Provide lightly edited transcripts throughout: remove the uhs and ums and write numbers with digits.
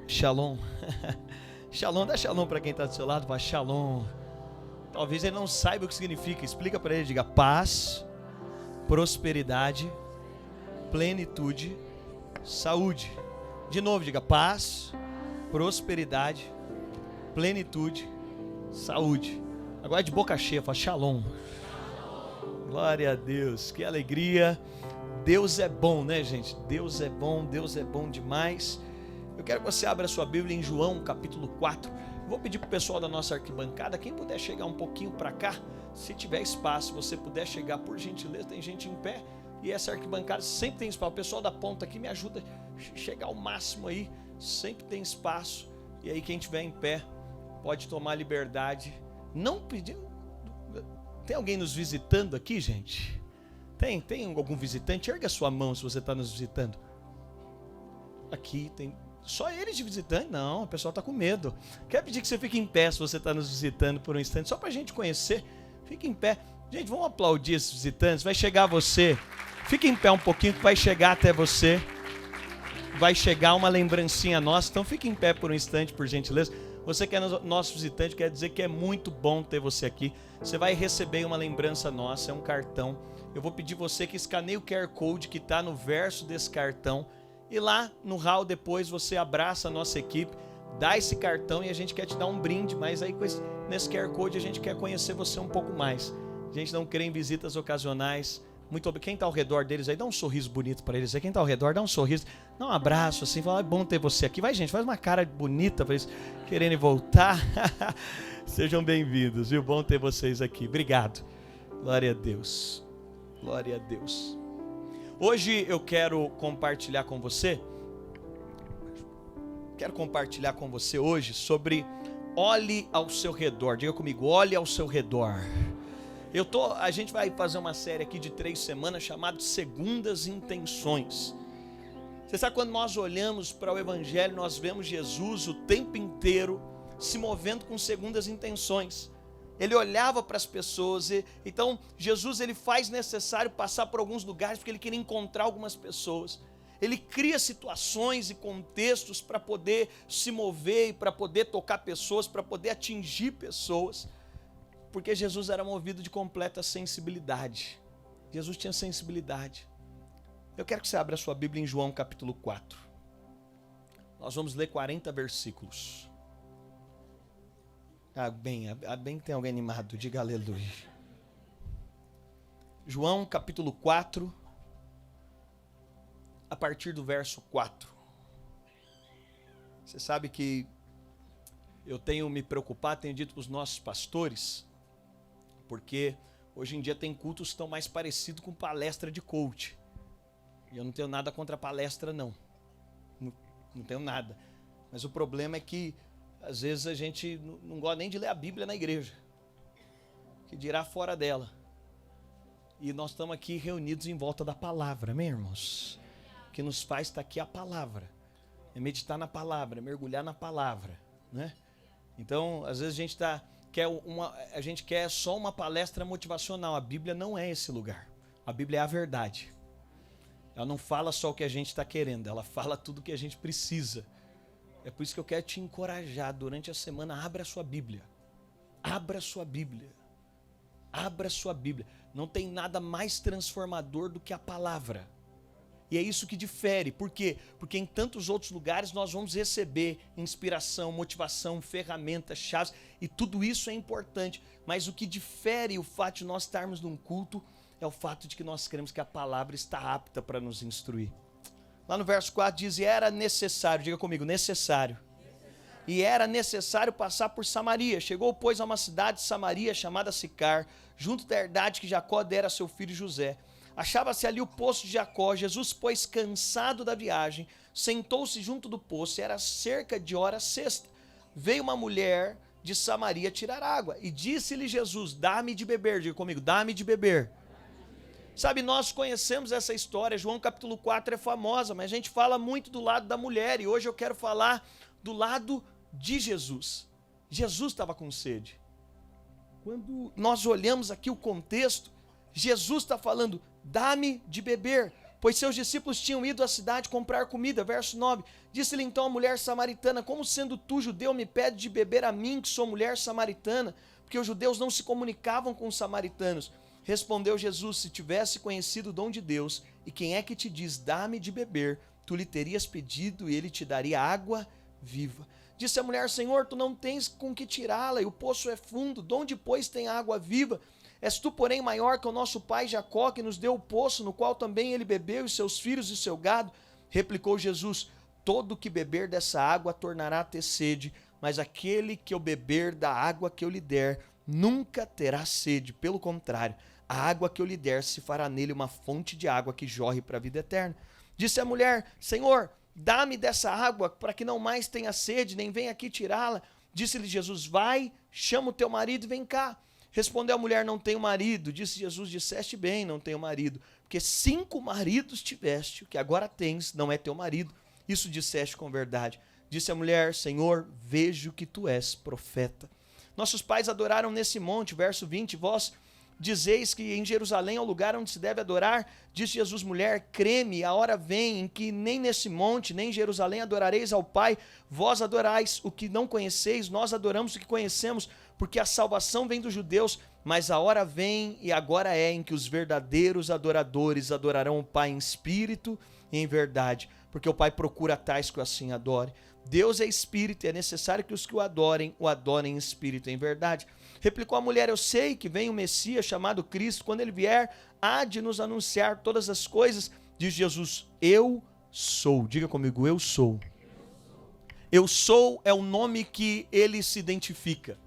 Shalom. Shalom, dá shalom para quem está do seu lado, fala shalom. Talvez ele não saiba o que significa, explica para ele, diga paz, prosperidade, plenitude, saúde. De novo, diga paz, prosperidade, plenitude, saúde. Agora de boca cheia, fala shalom. Glória a Deus, que alegria. Deus é bom, né, gente? Deus é bom demais. Eu quero que você abra a sua Bíblia em João, capítulo 4. Vou pedir para o pessoal da nossa arquibancada, quem puder chegar um pouquinho para cá, se tiver espaço, você puder chegar, por gentileza, tem gente em pé, e essa arquibancada sempre tem espaço. O pessoal da ponta aqui me ajuda a chegar ao máximo aí, sempre tem espaço. E aí quem estiver em pé, pode tomar liberdade. Não pedir... Tem alguém nos visitando aqui, gente? Tem algum visitante? Erga a sua mão se você está nos visitando. Aqui tem... Só eles de visitante? Não, o pessoal está com medo. Quero pedir que você fique em pé se você está nos visitando por um instante, só para a gente conhecer. Fique em pé. Gente, vamos aplaudir esses visitantes. Vai chegar você. Fique em pé um pouquinho que vai chegar até você. Vai chegar uma lembrancinha nossa. Então fique em pé por um instante, por gentileza. Você que é nosso visitante, quer dizer que é muito bom ter você aqui. Você vai receber uma lembrança nossa, é um cartão. Eu vou pedir você que escaneie o QR Code que está no verso desse cartão. E lá no hall depois você abraça a nossa equipe, dá esse cartão e a gente quer te dar um brinde, mas aí nesse QR Code a gente quer conhecer você um pouco mais. A gente não crê em visitas ocasionais. Muito obrigado. Quem está ao redor deles aí, dá um sorriso bonito para eles. Quem está ao redor, dá um sorriso, dá um abraço assim, fala, é bom ter você aqui. Vai, gente, faz uma cara bonita para eles quererem voltar. Sejam bem-vindos, viu? Bom ter vocês aqui. Obrigado. Glória a Deus. Glória a Deus. Hoje eu quero compartilhar com você hoje sobre olhe ao seu redor. Diga comigo, olhe ao seu redor. A gente vai fazer uma série aqui de 3 semanas chamada Segundas Intenções. Você sabe, quando nós olhamos para o Evangelho, nós vemos Jesus o tempo inteiro se movendo com segundas intenções. Ele olhava para as pessoas, então Jesus ele faz necessário passar por alguns lugares porque ele queria encontrar algumas pessoas. Ele cria situações e contextos para poder se mover e para poder tocar pessoas, para poder atingir pessoas, porque Jesus era movido de completa sensibilidade. Jesus tinha sensibilidade. Eu quero que você abra a sua Bíblia em João capítulo 4. Nós vamos ler 40 versículos. Bem tem alguém animado, diga aleluia. João capítulo 4, a partir do verso 4. Você sabe que eu tenho me preocupado, tenho dito para os nossos pastores, porque hoje em dia tem cultos que estão mais parecidos com palestra de coach. E eu não tenho nada contra a palestra, não tenho nada. Mas o problema é que às vezes a gente não gosta nem de ler a Bíblia na igreja, que dirá fora dela. E nós estamos aqui reunidos em volta da palavra, amém, irmãos? O que nos faz estar aqui é a palavra, meditar na palavra, mergulhar na palavra, né? Então, às vezes a gente quer só uma palestra motivacional. A Bíblia não é esse lugar. A Bíblia é a verdade. Ela não fala só o que a gente está querendo, ela fala tudo o que a gente precisa. É por isso que eu quero te encorajar, durante a semana, abra a sua Bíblia. Abra a sua Bíblia. Abra a sua Bíblia. Não tem nada mais transformador do que a palavra. E é isso que difere. Por quê? Porque em tantos outros lugares nós vamos receber inspiração, motivação, ferramentas, chaves, e tudo isso é importante. Mas o que difere o fato de nós estarmos num culto é o fato de que nós cremos que a palavra está apta para nos instruir. Lá no verso 4 diz, e era necessário, diga comigo, necessário. E era necessário passar por Samaria. Chegou, pois, a uma cidade de Samaria chamada Sicar, junto da herdade que Jacó dera a seu filho José. Achava-se ali o poço de Jacó. Jesus, pois, cansado da viagem, sentou-se junto do poço, e era cerca de hora sexta. Veio uma mulher de Samaria tirar água, e disse-lhe Jesus, dá-me de beber. Diga comigo, dá-me de beber. Sabe, nós conhecemos essa história, João capítulo 4 é famosa, mas a gente fala muito do lado da mulher, e hoje eu quero falar do lado de Jesus. Jesus estava com sede. Quando nós olhamos aqui o contexto, Jesus está falando, dá-me de beber. pois seus discípulos tinham ido à cidade comprar comida. Verso 9, disse-lhe então a mulher samaritana, como sendo tu judeu me pede de beber a mim, que sou mulher samaritana? Porque os judeus não se comunicavam com os samaritanos. Respondeu Jesus, se tivesse conhecido o dom de Deus, e quem é que te diz, dá-me de beber, tu lhe terias pedido e ele te daria água viva. Disse a mulher, Senhor, tu não tens com que tirá-la, e o poço é fundo, de onde, pois, tem água viva? És tu, porém, maior que o nosso pai Jacó, que nos deu o poço, no qual também ele bebeu, e seus filhos e seu gado? Replicou Jesus, todo que beber dessa água tornará a ter sede, mas aquele que eu beber da água que eu lhe der, nunca terá sede. Pelo contrário, a água que eu lhe der se fará nele uma fonte de água que jorre para a vida eterna. Disse a mulher, Senhor, dá-me dessa água para que não mais tenha sede, nem venha aqui tirá-la. Disse-lhe Jesus, vai, chama o teu marido e vem cá. Respondeu a mulher, não tenho marido. Disse Jesus, disseste bem, não tenho marido, porque 5 maridos tiveste, o que agora tens não é teu marido. Isso disseste com verdade. Disse a mulher, Senhor, vejo que tu és profeta. Nossos pais adoraram nesse monte, verso 20, vós dizeis que em Jerusalém é o lugar onde se deve adorar. Disse Jesus, mulher, creme, a hora vem em que nem nesse monte, nem em Jerusalém adorareis ao Pai. Vós adorais o que não conheceis, nós adoramos o que conhecemos, porque a salvação vem dos judeus. Mas a hora vem e agora é em que os verdadeiros adoradores adorarão o Pai em espírito e em verdade, porque o Pai procura tais que assim adore. Deus é espírito e é necessário que os que o adorem em espírito e em verdade. Replicou a mulher, eu sei que vem o Messias chamado Cristo, quando ele vier, há de nos anunciar todas as coisas. Diz Jesus, eu sou. Diga comigo, eu sou. Eu sou é o nome que ele se identifica.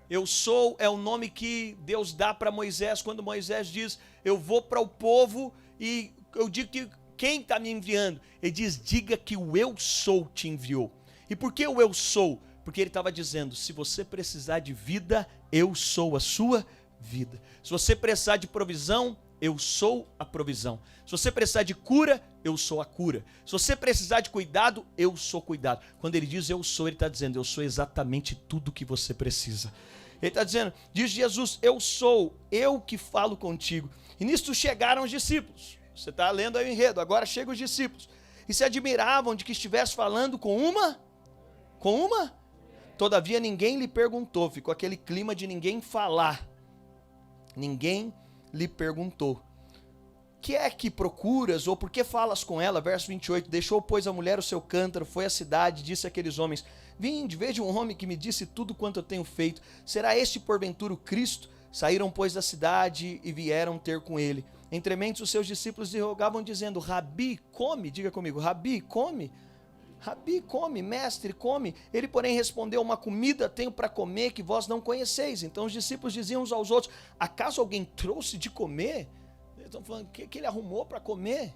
Eu sou é o nome que Deus dá para Moisés, quando Moisés diz, eu vou para o povo e eu digo que quem está me enviando? Ele diz, diga que o eu sou te enviou. E por que o eu sou? Porque ele estava dizendo, se você precisar de vida, eu sou a sua vida. Se você precisar de provisão, eu sou a provisão. Se você precisar de cura, eu sou a cura. Se você precisar de cuidado, eu sou cuidado. Quando ele diz eu sou, ele está dizendo, eu sou exatamente tudo que você precisa. Ele está dizendo, diz Jesus, eu sou, eu que falo contigo. E nisto chegaram os discípulos. Você está lendo aí o enredo, agora chegam os discípulos. E se admiravam de que estivesse falando com uma? Todavia ninguém lhe perguntou, ficou aquele clima de ninguém falar. Ninguém lhe perguntou. Que é que procuras, ou por que falas com ela? Verso 28, deixou, pois, a mulher o seu cântaro, foi à cidade, disse àqueles homens, vinde, veja um homem que me disse tudo quanto eu tenho feito. Será este, porventura, o Cristo? Saíram, pois, da cidade e vieram ter com ele. Entre mentes os seus discípulos lhe rogavam, dizendo, Rabi, come, diga comigo, Rabi, come. Rabi, come, mestre, come. Ele, porém, respondeu, uma comida tenho para comer que vós não conheceis. Então os discípulos diziam uns aos outros, acaso alguém trouxe de comer? Eles estão falando, o que ele arrumou para comer?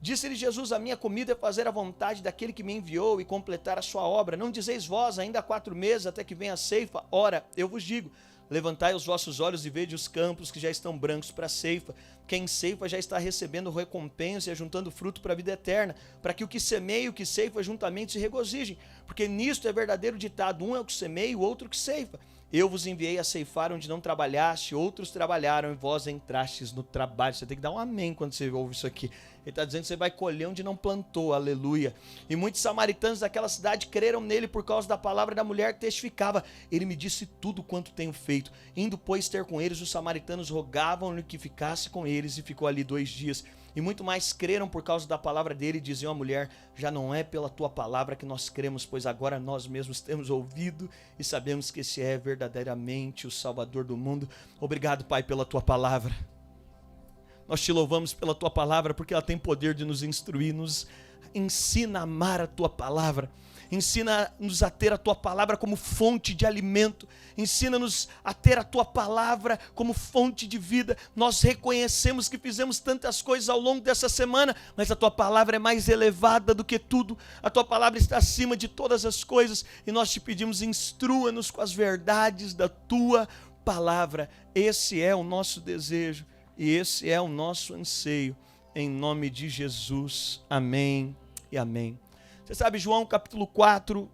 Disse-lhe Jesus, a minha comida é fazer a vontade daquele que me enviou e completar a sua obra. Não dizeis vós, ainda há 4 meses até que venha a ceifa? Ora, eu vos digo, levantai os vossos olhos e vede os campos que já estão brancos para a ceifa. Quem ceifa já está recebendo recompensa e ajuntando fruto para a vida eterna, para que o que semeia e o que ceifa juntamente se regozijem. Porque nisto é verdadeiro ditado, um é o que semeia e o outro que ceifa. Eu vos enviei a ceifar onde não trabalhaste, outros trabalharam e vós entrastes no trabalho. Você tem que dar um amém quando você ouve isso aqui. Ele está dizendo que você vai colher onde não plantou, aleluia. E muitos samaritanos daquela cidade creram nele por causa da palavra da mulher que testificava. Ele me disse tudo quanto tenho feito. Indo, pois, ter com eles, os samaritanos rogavam-lhe que ficasse com eles e ficou ali 2 dias. E muito mais creram por causa da palavra dele, e diziam à mulher, já não é pela tua palavra que nós cremos, pois agora nós mesmos temos ouvido e sabemos que esse é verdadeiramente o Salvador do mundo. Obrigado, Pai, pela tua palavra. Nós te louvamos pela tua palavra, porque ela tem poder de nos instruir, nos ensina a amar a tua palavra. Ensina-nos a ter a tua palavra como fonte de alimento. Ensina-nos a ter a tua palavra como fonte de vida. Nós reconhecemos que fizemos tantas coisas ao longo dessa semana, mas a tua palavra é mais elevada do que tudo. A tua palavra está acima de todas as coisas e nós te pedimos, instrua-nos com as verdades da tua palavra. Esse é o nosso desejo e esse é o nosso anseio. Em nome de Jesus. Amém e amém. Você sabe, João capítulo 4,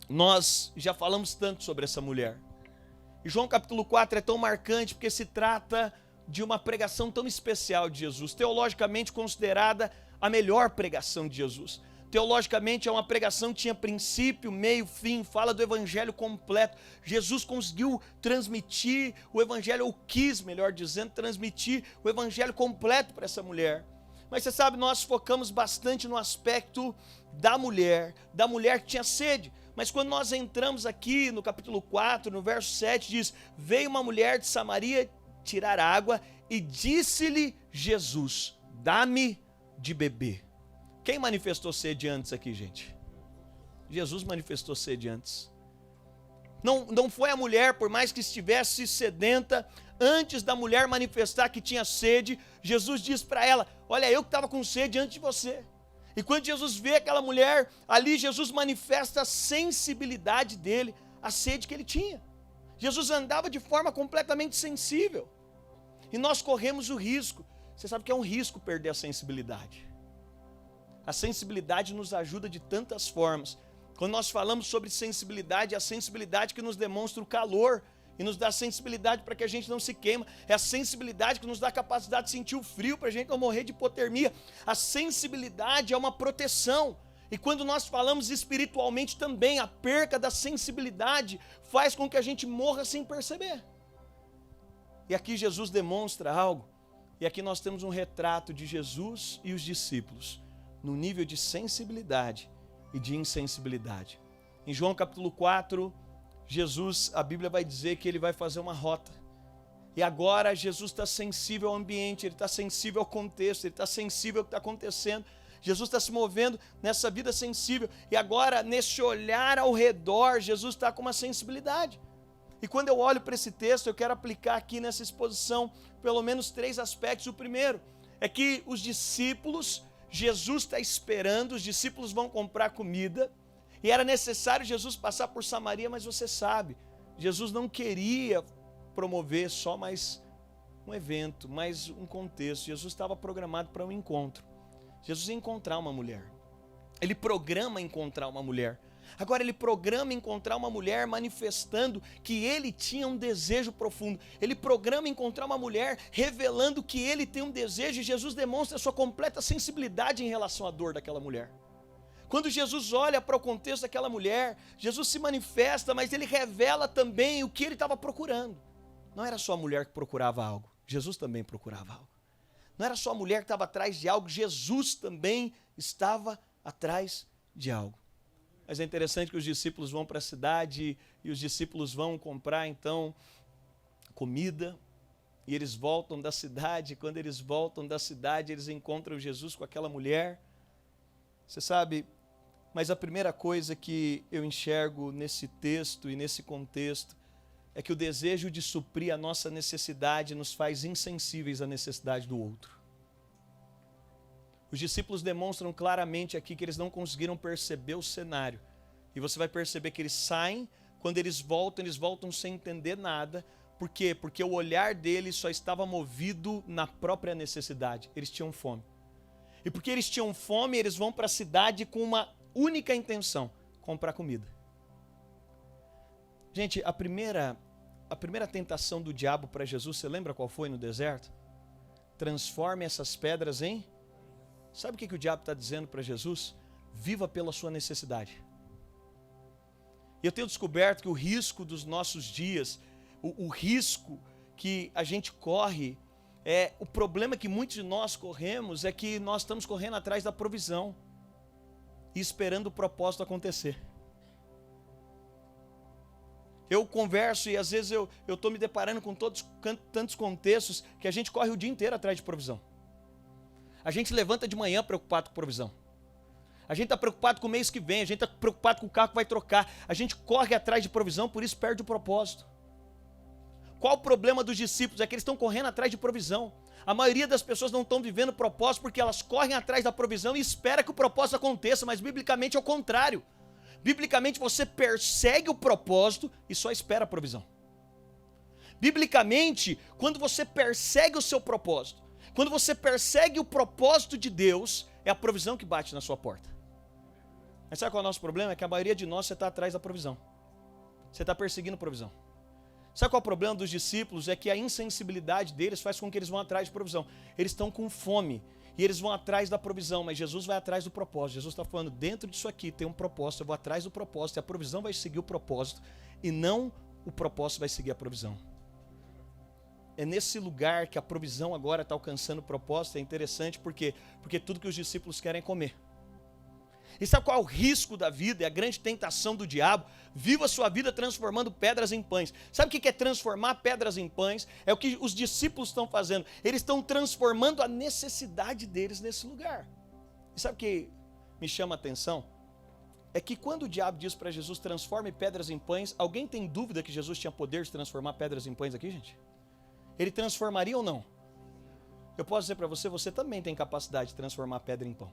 nós já falamos tanto sobre essa mulher. E João capítulo 4 é tão marcante porque se trata de uma pregação tão especial de Jesus, teologicamente considerada a melhor pregação de Jesus. Teologicamente é uma pregação que tinha princípio, meio, fim, fala do evangelho completo. Jesus conseguiu transmitir o evangelho, ou quis, melhor dizendo, transmitir o evangelho completo para essa mulher. Mas você sabe, nós focamos bastante no aspecto da mulher que tinha sede. Mas quando nós entramos aqui no capítulo 4, no verso 7, diz: veio uma mulher de Samaria tirar água e disse-lhe Jesus: dá-me de beber. Quem manifestou sede antes aqui, gente? Jesus manifestou sede antes. Não foi a mulher, por mais que estivesse sedenta, antes da mulher manifestar que tinha sede, Jesus diz para ela: olha, eu que estava com sede antes de você. E quando Jesus vê aquela mulher ali, Jesus manifesta a sensibilidade dele, a sede que ele tinha. Jesus andava de forma completamente sensível. E nós corremos o risco. Você sabe que é um risco perder a sensibilidade. A sensibilidade nos ajuda de tantas formas. Quando nós falamos sobre sensibilidade, é a sensibilidade que nos demonstra o calor e nos dá sensibilidade para que a gente não se queima. É a sensibilidade que nos dá a capacidade de sentir o frio para a gente não morrer de hipotermia. A sensibilidade é uma proteção. E quando nós falamos espiritualmente também, a perca da sensibilidade faz com que a gente morra sem perceber. E aqui Jesus demonstra algo. E aqui nós temos um retrato de Jesus e os discípulos no nível de sensibilidade e de insensibilidade. Em João capítulo 4, Jesus, a Bíblia vai dizer que ele vai fazer uma rota. E agora Jesus está sensível ao ambiente, ele está sensível ao contexto, ele está sensível ao que está acontecendo. Jesus está se movendo nessa vida sensível. E agora, nesse olhar ao redor, Jesus está com uma sensibilidade. E quando eu olho para esse texto, eu quero aplicar aqui nessa exposição pelo menos 3 aspectos. O primeiro é que os discípulos, Jesus está esperando, os discípulos vão comprar comida, e era necessário Jesus passar por Samaria, mas você sabe, Jesus não queria promover só mais um evento, mais um contexto. Jesus estava programado para um encontro. Jesus ia encontrar uma mulher. Ele programa encontrar uma mulher. Agora ele programa encontrar uma mulher manifestando que ele tinha um desejo profundo. Ele programa encontrar uma mulher revelando que ele tem um desejo, e Jesus demonstra a sua completa sensibilidade em relação à dor daquela mulher. Quando Jesus olha para o contexto daquela mulher, Jesus se manifesta, mas ele revela também o que ele estava procurando. Não era só a mulher que procurava algo, Jesus também procurava algo. Não era só a mulher que estava atrás de algo, Jesus também estava atrás de algo. Mas é interessante que os discípulos vão para a cidade e os discípulos vão comprar então comida, e eles voltam da cidade. Quando eles voltam da cidade, eles encontram Jesus com aquela mulher. Você sabe, mas a primeira coisa que eu enxergo nesse texto e nesse contexto é que o desejo de suprir a nossa necessidade nos faz insensíveis à necessidade do outro. Os discípulos demonstram claramente aqui que eles não conseguiram perceber o cenário. E você vai perceber que eles saem, quando eles voltam sem entender nada. Por quê? Porque o olhar deles só estava movido na própria necessidade. Eles tinham fome. E porque eles tinham fome, eles vão para a cidade com uma única intenção: comprar comida. Gente, a primeira tentação do diabo para Jesus, você lembra qual foi no deserto? Transforme essas pedras em... Sabe o que o diabo está dizendo para Jesus? Viva pela sua necessidade. E eu tenho descoberto que o risco dos nossos dias, o risco que a gente corre, o problema que muitos de nós corremos é que nós estamos correndo atrás da provisão e esperando o propósito acontecer. Eu converso e às vezes eu estou me deparando com tantos contextos que a gente corre o dia inteiro atrás de provisão. A gente levanta de manhã preocupado com provisão. A gente está preocupado com o mês que vem, a gente está preocupado com o carro que vai trocar. A gente corre atrás de provisão, por isso perde o propósito. Qual o problema dos discípulos? É que eles estão correndo atrás de provisão. A maioria das pessoas não estão vivendo propósito porque elas correm atrás da provisão e esperam que o propósito aconteça, mas biblicamente é o contrário. Biblicamente você persegue o propósito e só espera a provisão. Biblicamente, quando você persegue o seu propósito, quando você persegue o propósito de Deus, é a provisão que bate na sua porta. Mas sabe qual é o nosso problema? É que a maioria de nós, você está atrás da provisão. Você está perseguindo provisão. Sabe qual é o problema dos discípulos? É que a insensibilidade deles faz com que eles vão atrás de provisão. Eles estão com fome e eles vão atrás da provisão, mas Jesus vai atrás do propósito. Jesus está falando, dentro disso aqui tem um propósito, eu vou atrás do propósito, e a provisão vai seguir o propósito, e não o propósito vai seguir a provisão. É nesse lugar que a provisão agora está alcançando o propósito. É interessante porque tudo que os discípulos querem é comer. E sabe qual é o risco da vida? É a grande tentação do diabo. Viva a sua vida transformando pedras em pães. Sabe o que é transformar pedras em pães? É o que os discípulos estão fazendo. Eles estão transformando a necessidade deles nesse lugar. E sabe o que me chama a atenção? É que quando o diabo diz para Jesus, transforme pedras em pães, alguém tem dúvida que Jesus tinha poder de transformar pedras em pães aqui, gente? Ele transformaria ou não? Eu posso dizer para você, você também tem capacidade de transformar pedra em pão.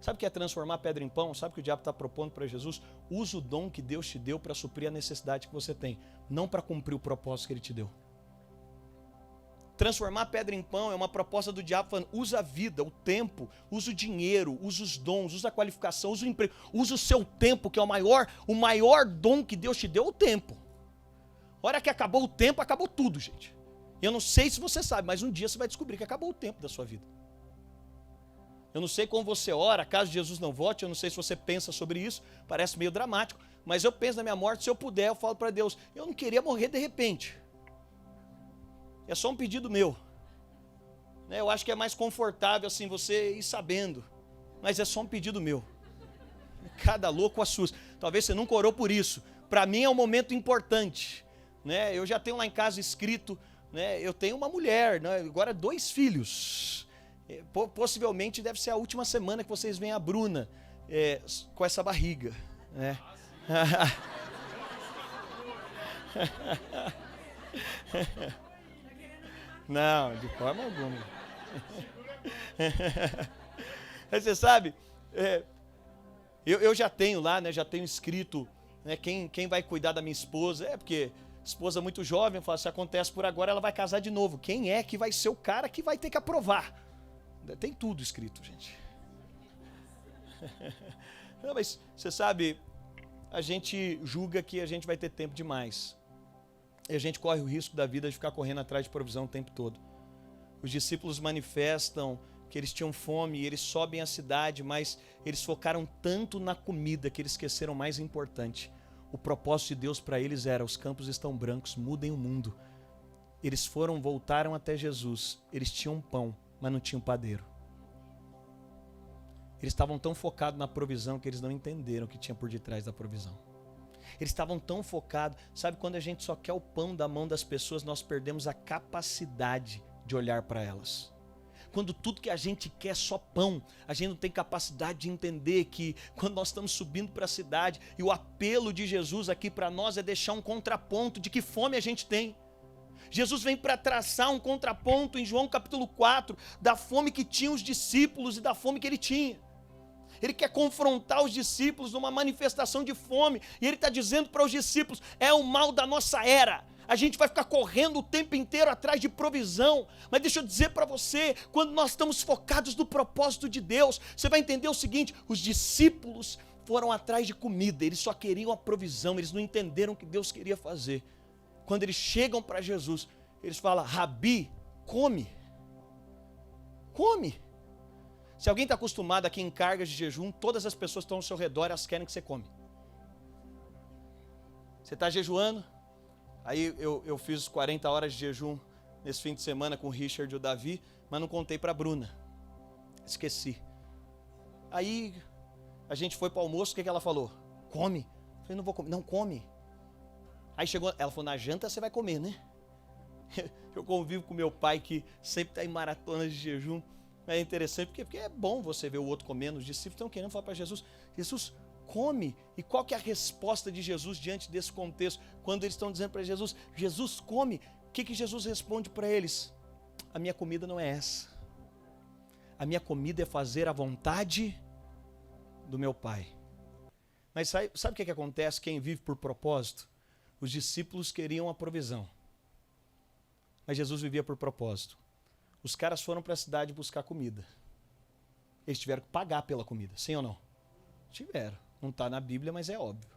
Sabe o que é transformar pedra em pão? Sabe o que o diabo está propondo para Jesus? Usa o dom que Deus te deu para suprir a necessidade que você tem, não para cumprir o propósito que Ele te deu. Transformar pedra em pão é uma proposta do diabo falando, usa a vida, o tempo, usa o dinheiro, usa os dons, usa a qualificação, usa o emprego, usa o seu tempo, que é o maior dom que Deus te deu, o tempo. A hora que acabou o tempo, acabou tudo, gente. Eu não sei se você sabe, mas um dia você vai descobrir que acabou o tempo da sua vida. Eu não sei como você ora, caso Jesus não volte, eu não sei se você pensa sobre isso, parece meio dramático, mas eu penso na minha morte, se eu puder, eu falo para Deus, eu não queria morrer de repente. É só um pedido meu. Eu acho que é mais confortável assim você ir sabendo, mas é só um pedido meu. Cada louco assusta. Talvez você nunca orou por isso. Para mim é um momento importante. Eu já tenho lá em casa escrito, eu tenho uma mulher, agora 2 filhos. Possivelmente deve ser a última semana que vocês veem a Bruna com essa barriga. Não, de forma alguma. Mas você sabe, eu já tenho lá, já tenho escrito quem vai cuidar da minha esposa. Porque esposa muito jovem, fala, se acontece por agora, ela vai casar de novo. Quem é que vai ser o cara que vai ter que aprovar? Tem tudo escrito, gente. Não, mas você sabe, a gente julga que a gente vai ter tempo demais. E a gente corre o risco da vida de ficar correndo atrás de provisão o tempo todo. Os discípulos manifestam que eles tinham fome e eles sobem a cidade, mas eles focaram tanto na comida que eles esqueceram o mais importante. O propósito de Deus para eles era, os campos estão brancos, mudem o mundo. Eles voltaram até Jesus, eles tinham pão, mas não tinham padeiro. Eles estavam tão focados na provisão que eles não entenderam o que tinha por detrás da provisão. Eles estavam tão focados, sabe, quando a gente só quer o pão da mão das pessoas, nós perdemos a capacidade de olhar para elas. Quando tudo que a gente quer é só pão, a gente não tem capacidade de entender que quando nós estamos subindo para a cidade, e o apelo de Jesus aqui para nós é deixar um contraponto de que fome a gente tem. Jesus vem para traçar um contraponto em João capítulo 4, da fome que tinham os discípulos e da fome que ele tinha. Ele quer confrontar os discípulos numa manifestação de fome, e ele está dizendo para os discípulos, é o mal da nossa era. A gente vai ficar correndo o tempo inteiro atrás de provisão, mas deixa eu dizer para você, quando nós estamos focados no propósito de Deus, você vai entender o seguinte, os discípulos foram atrás de comida, eles só queriam a provisão, eles não entenderam o que Deus queria fazer. Quando eles chegam para Jesus, eles falam, Rabi, come. Come. Se alguém está acostumado aqui em cargas de jejum, todas as pessoas que estão ao seu redor, elas querem que você come. Você está jejuando, aí eu fiz 40 horas de jejum nesse fim de semana com o Richard e o Davi, mas não contei para a Bruna. Esqueci. Aí a gente foi para o almoço, o que ela falou? Come. Eu falei, não vou comer. Não, come. Aí chegou, ela falou, na janta você vai comer, né? Eu convivo com meu pai que sempre está em maratonas de jejum. É interessante porque é bom você ver o outro comendo. Os discípulos estão querendo falar para Jesus, Jesus, come. E qual que é a resposta de Jesus diante desse contexto? Quando eles estão dizendo para Jesus, Jesus, come. O que Jesus responde para eles? A minha comida não é essa. A minha comida é fazer a vontade do meu Pai. Mas sabe o que acontece? Quem vive por propósito? Os discípulos queriam a provisão. Mas Jesus vivia por propósito. Os caras foram para a cidade buscar comida. Eles tiveram que pagar pela comida, sim ou não? Tiveram. Não está na Bíblia, mas é óbvio.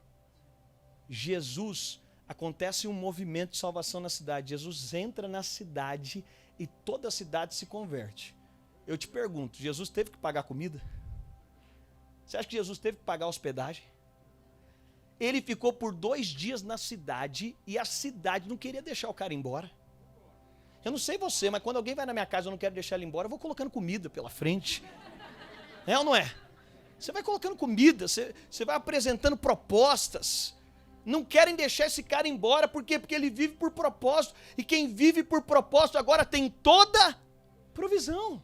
Jesus, acontece um movimento de salvação na cidade. Jesus entra na cidade e toda a cidade se converte. Eu te pergunto, Jesus teve que pagar comida? Você acha que Jesus teve que pagar hospedagem? Ele ficou por 2 dias na cidade e a cidade não queria deixar o cara embora. Eu não sei você, mas quando alguém vai na minha casa e eu não quero deixar ele embora, eu vou colocando comida pela frente. É ou não é? Você vai colocando comida, você vai apresentando propostas. Não querem deixar esse cara embora, por quê? Porque ele vive por propósito. E quem vive por propósito agora tem toda provisão.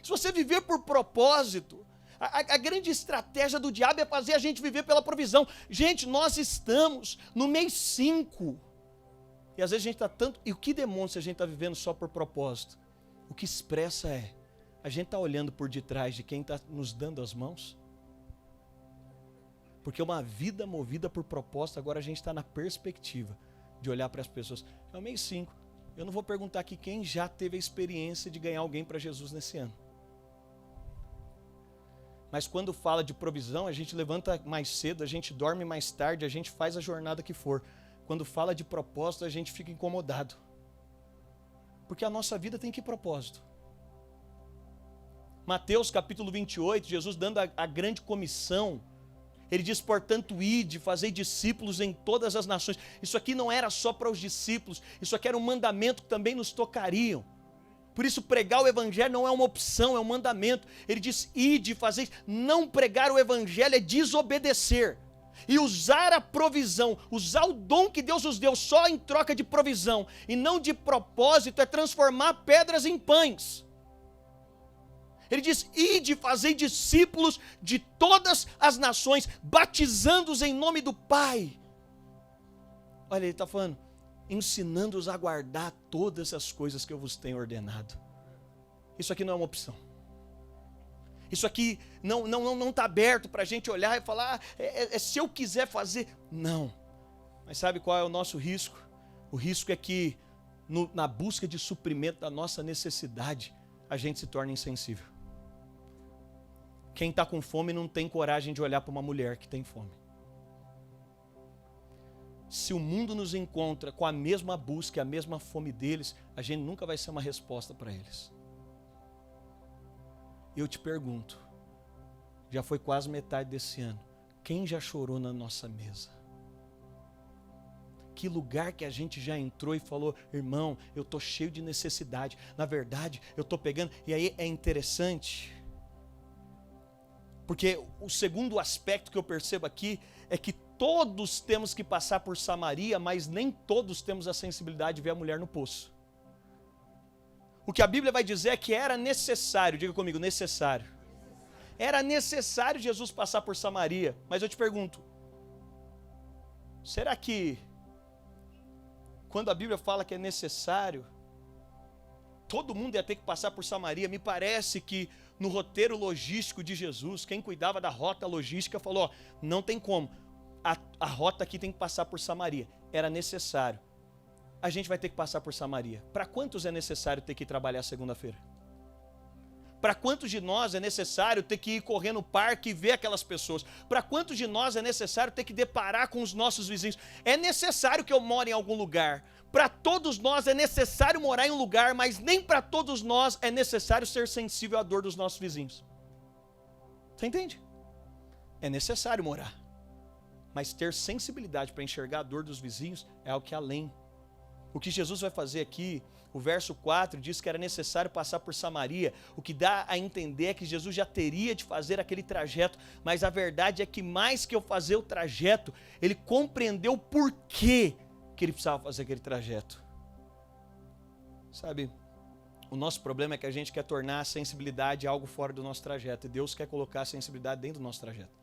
Se você viver por propósito, a grande estratégia do diabo é fazer a gente viver pela provisão. Gente, nós estamos no mês 5. E às vezes a gente está tanto... E o que demonstra se a gente está vivendo só por propósito? O que expressa é, a gente está olhando por detrás de quem está nos dando as mãos? Porque uma vida movida por propósito, agora a gente está na perspectiva de olhar para as pessoas. É o mês 5. Eu não vou perguntar aqui quem já teve a experiência de ganhar alguém para Jesus nesse ano. Mas quando fala de provisão, a gente levanta mais cedo, a gente dorme mais tarde, a gente faz a jornada que for. Quando fala de propósito, a gente fica incomodado. Porque a nossa vida tem que propósito. Mateus capítulo 28, Jesus dando a grande comissão. Ele diz, portanto, ide, fazei discípulos em todas as nações. Isso aqui não era só para os discípulos, isso aqui era um mandamento que também nos tocariam. Por isso, pregar o evangelho não é uma opção, é um mandamento. Ele diz, ide, fazei. Não pregar o evangelho é desobedecer. E usar a provisão, usar o dom que Deus nos deu só em troca de provisão e não de propósito, é transformar pedras em pães. Ele diz, ide, fazei discípulos de todas as nações, batizando-os em nome do Pai. Olha, ele está falando, ensinando-os a guardar todas as coisas que eu vos tenho ordenado. Isso aqui não é uma opção. Isso aqui não está aberto para a gente olhar e falar, se eu quiser fazer. Não. Mas sabe qual é o nosso risco? O risco é que na busca de suprimento da nossa necessidade, a gente se torna insensível. Quem está com fome não tem coragem de olhar para uma mulher que tem fome. Se o mundo nos encontra com a mesma busca, a mesma fome deles, a gente nunca vai ser uma resposta para eles. Eu te pergunto, já foi quase metade desse ano, quem já chorou na nossa mesa? Que lugar que a gente já entrou e falou, irmão, eu estou cheio de necessidade, na verdade, eu estou pegando, e aí é interessante, porque o segundo aspecto que eu percebo aqui é que todos temos que passar por Samaria, mas nem todos temos a sensibilidade de ver a mulher no poço. O que a Bíblia vai dizer é que era necessário, diga comigo, necessário. Era necessário Jesus passar por Samaria, mas eu te pergunto, será que quando a Bíblia fala que é necessário, todo mundo ia ter que passar por Samaria? Me parece que no roteiro logístico de Jesus, quem cuidava da rota logística falou, não tem como, a rota aqui tem que passar por Samaria, era necessário. A gente vai ter que passar por Samaria. Para quantos é necessário ter que ir trabalhar segunda-feira? Para quantos de nós é necessário ter que ir correr no parque e ver aquelas pessoas? Para quantos de nós é necessário ter que deparar com os nossos vizinhos? É necessário que eu more em algum lugar. Para todos nós é necessário morar em um lugar, mas nem para todos nós é necessário ser sensível à dor dos nossos vizinhos. Você entende? É necessário morar. Mas ter sensibilidade para enxergar a dor dos vizinhos é algo que é além. O que Jesus vai fazer aqui, o verso 4 diz que era necessário passar por Samaria. O que dá a entender é que Jesus já teria de fazer aquele trajeto, mas a verdade é que mais que eu fazer o trajeto, ele compreendeu por que ele precisava fazer aquele trajeto. Sabe, o nosso problema é que a gente quer tornar a sensibilidade algo fora do nosso trajeto, e Deus quer colocar a sensibilidade dentro do nosso trajeto.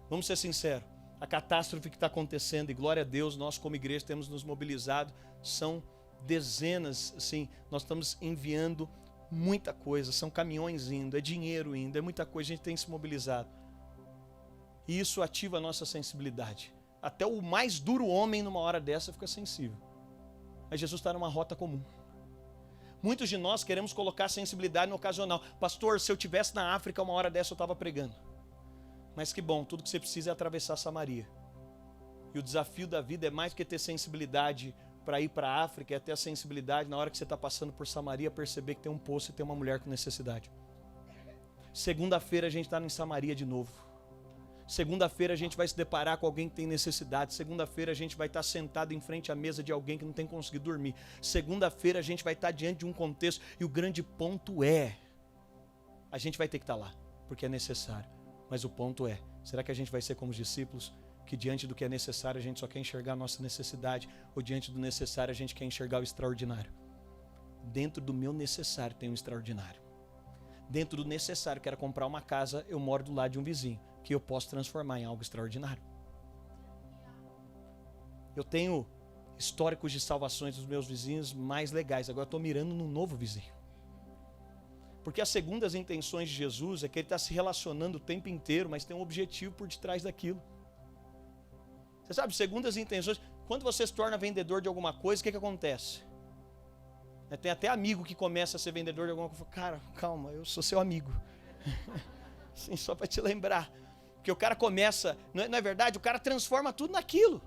Vamos ser sinceros. A catástrofe que está acontecendo, e glória a Deus, nós como igreja temos nos mobilizado, são dezenas, assim, nós estamos enviando muita coisa, são caminhões indo, é dinheiro indo, é muita coisa, a gente tem se mobilizado. E isso ativa a nossa sensibilidade. Até o mais duro homem numa hora dessa fica sensível. Mas Jesus está numa rota comum. Muitos de nós queremos colocar sensibilidade no ocasional. Pastor, se eu estivesse na África uma hora dessa eu estava pregando. Mas que bom, tudo que você precisa é atravessar Samaria. E o desafio da vida é mais que ter sensibilidade para ir para a África, é ter a sensibilidade na hora que você está passando por Samaria, perceber que tem um poço e tem uma mulher com necessidade. Segunda-feira a gente está em Samaria de novo. Segunda-feira a gente vai se deparar com alguém que tem necessidade. Segunda-feira a gente vai estar sentado em frente à mesa de alguém que não tem conseguido dormir. Segunda-feira a gente vai estar diante de um contexto. E o grande ponto é, a gente vai ter que estar lá, porque é necessário. Mas o ponto é, será que a gente vai ser como os discípulos, que diante do que é necessário a gente só quer enxergar a nossa necessidade, ou diante do necessário a gente quer enxergar o extraordinário? Dentro do meu necessário tem um extraordinário. Dentro do necessário, quero comprar uma casa, eu moro do lado de um vizinho, que eu posso transformar em algo extraordinário. Eu tenho históricos de salvações dos meus vizinhos mais legais, agora eu estou mirando num novo vizinho. Porque as segundas intenções de Jesus é que ele está se relacionando o tempo inteiro, mas tem um objetivo por detrás daquilo. Você sabe, segundas intenções, quando você se torna vendedor de alguma coisa, o que acontece? Tem até amigo que começa a ser vendedor de alguma coisa, cara, calma, eu sou seu amigo. Sim, só para te lembrar. Porque o cara começa, não é verdade? O cara transforma tudo naquilo.